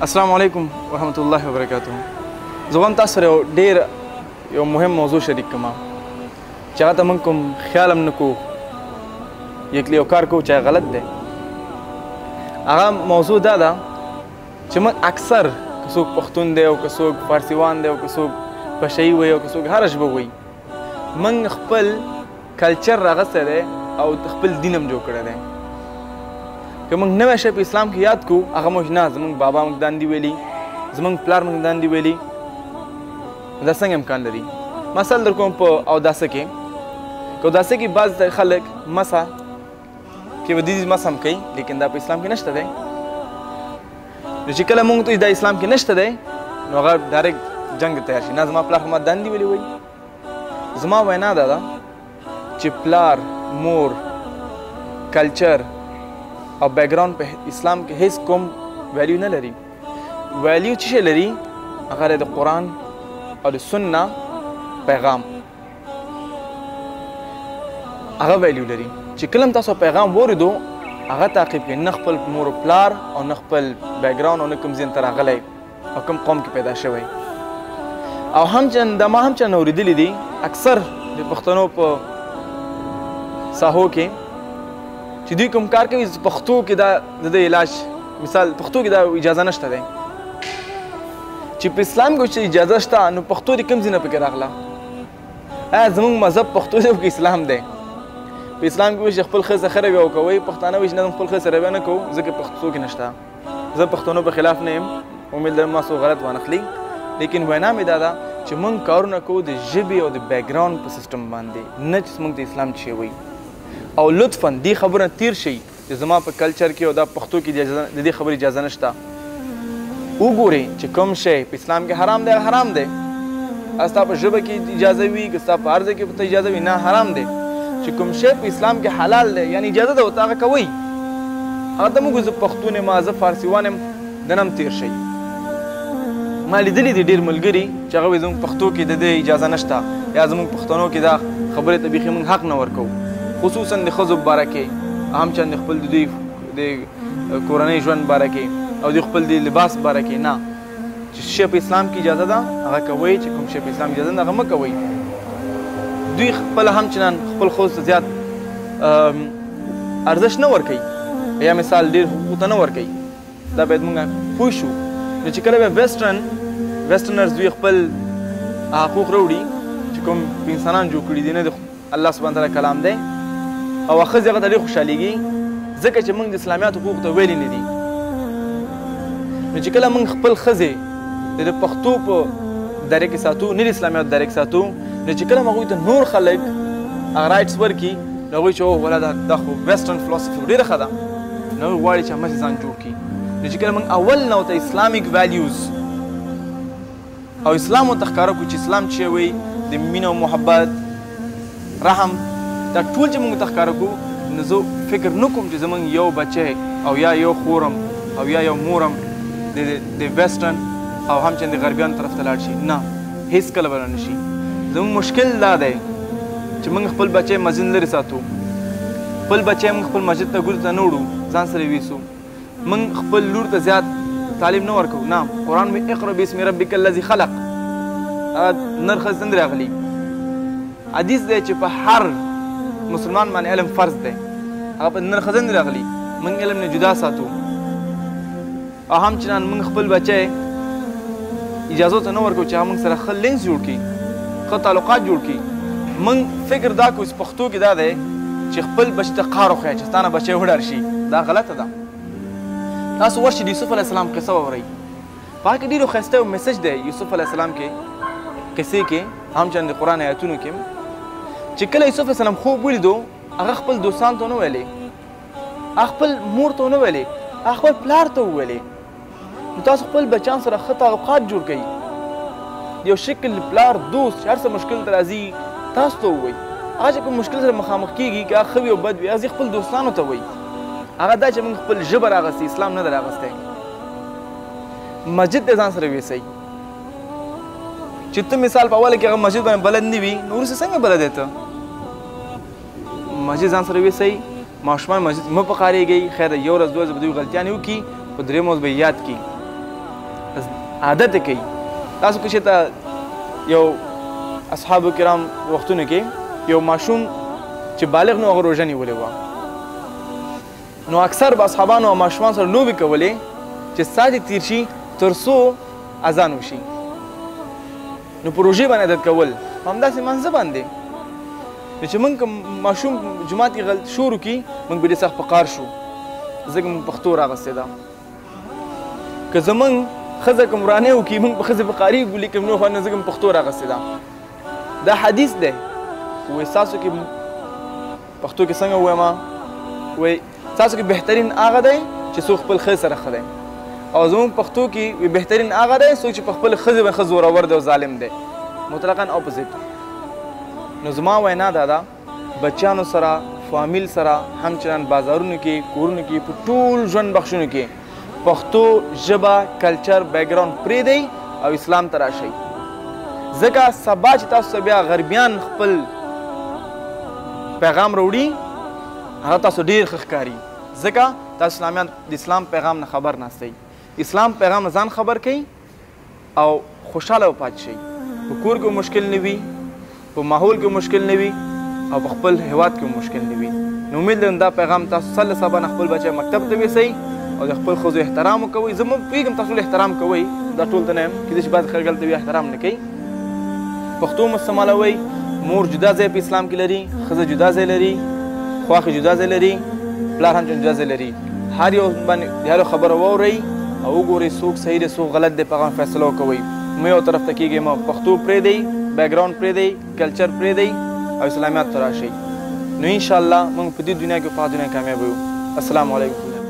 السلام علیکم ورحمت الله وبرکاته. زه غواړم تاسو سره ډېر یو مهم موضوع شریک کړم چې هغه ته موږ کوم خیال هم نه کوو، یکلی یو کار کوو چې هغه غلط دی. هغه موضوع دا ده چې موږ اکثر که څوک پښتون دی او که څوک فارسیوان دی او که څوک پشهیي وایي او که څوک هره ژبه وایي، موږ خپل کلچر راغستی دی او خپل دین هم جوړ کړی دی. که موږ نوی شی په اسلام کې یاد کړو، هغه موږ نه، زموږ بابا موږ دان دي ویلي، زموږ پلار موږ دان دي ویلي. دا څنګه امکان لري؟ مثال در کوم په اوداسه کې، که اوداسه کې بعض خلک مسه کې ودیدي مسه هم کوي، لیکن دا په اسلام کې نشته دی. نو چې کله موږ ته دا اسلام کې نشته دی، نو هغه ډایرکټ جنګ ته تیار شي. نه، زما پلار خو ما دان دي ویلي وایي. زما وینا دا ده چې پلار، مور، کلچر او بیکګراوند په اسلام کې هیڅ کوم ویلیو نه لري. ویلیو څه شی لري؟ هغه د قرآن او د سنت پیغام، هغه ویلیو لري چې کله تاسو پیغام واوریدو هغه تعقیب کړئ، نه خپل مور و پلار او نه خپل بیکګراوند او نه کوم ځای ته راغلی او کوم قوم کې پیدا شوی. او همچنان ما هم چا اورېدلي دي اکثر د پښتنو په ساحو کې چې دوی کوم کار کوي، پښتو کې دا د علاج مثال پښتو کې دا اجازه نشته دی. چې په اسلام کې چې اجازه شته، نو پښتو د کوم ځای نه پکې راغله؟ آیا زموږ مذهب پښتو دی که اسلام دی؟ په اسلام کې وایي چې خپل ښځه ښه رویه وکوئ، پښتانه وایي چې نه خپل ښځه رویه نه کوو، ځکه پښتو کې نشته. زه پښتنو په خلاف نه یم، امید لرم ما څوک غلط وانخلي، لیکن وینا مې دا ده چې موږ کارونه کوو د ژبې او د بیکګراوند په سیسټم باندې، نه چې موږ د اسلام څه وایي. او لطفا دې خبره تیر شي چې زما په کلچر کې او دا پښتو کې د دې خبرې اجازه نشته. وګورئ چې کوم شی په اسلام کې حرام دی حرام دی. ستا په ژبه کې اجازه وي، که ستا په هر ځای کې ورته اجازه وي، نه حرام دی. چې کوم شی په اسلام کې حلال دی یعنی اجازه ده ورته هغه کوئ. هغه ته موږ زه پښتون یم، زه فارسیوان یم، دنه هم تیر شئ. ما لیدلي دي ډېر ملګري چې هغه وایي زموږ پښتو کې د دې اجازه نشته، یا زموږ پښتنو کې دا خبرې ته بیخي موږ حق نه ورکوو، خصوصا د ښځو په باره کې، همچنان د خپل د دوی د کورنۍ ژوند باره کې او د خپل د لباس باره کې. نه، چې شی په اسلام کې اجازه ده هغه کوئ، چې کوم شی په اسلام اجازه ده هغه مه کوئ. دوی خپله همچنان خپل ښځو ته زیات ارزښت نه ورکوي، یا مثال ډېر حقوقو ته نه ورکوي. دا باید موږ پوه شو. نو چې کله بیا ویسټرنرز دوی خپل حقوق راوړي چې کوم انسانان جوړ کړي دي، نه د الله سبحانه تعالی کلام دی، او ښځې هغه ته ډېر خوشحالېږي ځکه چې موږ د اسلامیات حقوقو ته ویلي نه دي. نو چې کله موږ خپل ښځې د پښتو په دایره کې ساتو، نه د اسلامیاتو دایره کې ساتو، نو چې کله هغوی ته نور خلک هغه رایټس ورکړي، نو هغوی چې ولا دا خو ویسټرن فلسفي ډېره ښه ده، نو هغوی غواړي چې هماغسې ځان جوړ کړي. نو چې کله موږ اول نه ورته اسلامیک ویلیوز او اسلام ورته ښکاره کړو چې اسلام څه وایي، د مینه او محبت، رحم، دا ټول چې موږ ته ښکاره کړو، نو زه فکر نه کوم چې زموږ یو بچی او یا یو خورم او یا یو مورم د ویسټرن او همچنان د غربیانو طرف ته لاړ شي. نه، هېڅکله به نه شي. زموږ مشکل دا دی چې موږ خپل بچی مسجد لرې ساتو، خپل بچی موږ خپل مسجد ته ګورو ته نه وړو، ځان سره ویسو. موږ خپل لور ته زیات تعلیم نه ورکوو. نه، قرآن وایي اقرأ باسم ربک الذي خلق، نر ښځې څنګه راغلي؟ حدیث دی چې په هر مسلمان باندې علم فرض دی، هغه په نر ښځه نه راغلي. موږ علم نه جدا ساتو، او همچنان موږ خپل بچی اجازو ته نه ورکوو چې هغه موږ سره ښه لینکس جوړ کړي، ښه تعلقات جوړ کړي. موږ فکر دا کوو چې پښتو کې دا دی چې خپل بچي ته قار وښیه چې ستا نه بچی وډار شي. دا غلطه ده. تاسو ورشئ د یوسف علیه السلام قصه واورئ، په هغه کې ډېرو ښایسته یو میسج دی یوسف علیه السلام کې، قصې کې، همچنان د قرآن آیتونو کې، چې کله یوسف علیه السلام خوب ولیدو، هغه خپل دوستانو ته ونه ویلې، هغه خپل مور ته ونه ویلې، هغه خپل پلار ته وویلې. نو تاسو خپل بچیان سره ښه تعلقات جوړ کړئ. یو شکل پلار دوست چې هر څه مشکل ته راځي تاسو ته ووایي. هغه چې کوم مشکل سره مخامخ کېږي، که هغه ښه وي او بد وي، هغه خپل دوستانو ته وایي. هغه دا چې موږ خپل ژبه راغستې، اسلام نه دی راغستی. مسجد ته ځان سره ویسئ. چې ته مثال په اوله کې هغه مسجد باندې بلد نه وي، نو وروسته څنګه بلد یې ته؟ مسجد ځان سره ویسئ. ماشومان مسجد مه پکارېږئ. خیر یو ورځ دوه ورځې به دوی غلطیانې وکړي، په درېیمه ورځ به یې یاد کړي. عادت کوي. تاسو که چېرته یو اصحابو کرام وختونو کې یو ماشوم چې بالغ نو هغه روژه نیولې وه، نو اکثر به اصحابانو او ماشومان سره لوبې کولې چې ساعت تیر شي تر څو اذان وشي. نو په روژې باندې عادت کول په همداسې مانځه باندې نو چې موږ ماشوم جومات کې شور وکړي موږ به ډېر سخت په قار شو، ځکه موږ پښتو راغستې ده. که زموږ ښځه که ورانۍ وکړي موږ به ښځې په قاري ولیکم نو خو نه ځکه موږ پښتو راغستې ده. دا حدیث دی وایي ستاسو کې پښتو کې څنګه ووایم وایي ستاسو کې بهترین هغه دی چې څوک خپل ښځې سره ښه دی، او زموږ پښتو کې بهترین هغه دی څوک چې په خپل ښځې باندې ښه زورور دی او ظالم دی، مطلقاً اپوزیټ. نو زما وینا دا ده بچیانو سره فامیل سره همچنان بازارونو کې کورونو کې په ټول ژوند بخښونو کې پښتو ژبه کلچر بیکګراوند پرېږدئ او اسلام ته راشئ، ځکه سبا چې تاسو بیا غربیان خپل پیغام راوړي هغه تاسو ډېر ښه ښکاري، ځکه تاسو اسلامیان د اسلام پیغام نه خبر ناستئ. اسلام پیغام نه ځان خبر کوئ او خوشحاله به پاتې شئ. په کور کې مشکل نه وي، په ماحول کې مشکل نه وي او په خپل هیواد کې مشکل نه وي. نو امید لرم دا پیغام تاسو سره سبا نه خپل بچی مکتب ته یوسئ او د خپل ښځو احترام وکوئ. زه پوهېږم تاسو احترام کوئ، دا ټول ته نه یم، کېدای شي بعضې خلک هلته وي احترام نه کوي. پښتو مو استعمالوئ. مور جدا ځای په اسلام کې لري، ښځه جدا ځای لري، خواښې جدا ځای لري، پلار هم جدا ځای لري. هر یو باندې د هر یو خبره واورئ او وګورئ څوک صحیح دی څوک غلط دی، په هغه فیصله وکوئ. مه یو طرف ته کېږئ، مه پښتو پرېږدئ، بیکګراوند پرېږدئ، کلچر پرېږدئ او اسلامیات ته راشئ. نو انشاءالله موږ په دې دنیا کې په هغه دنیا کامیاب یو. السلام علیکم.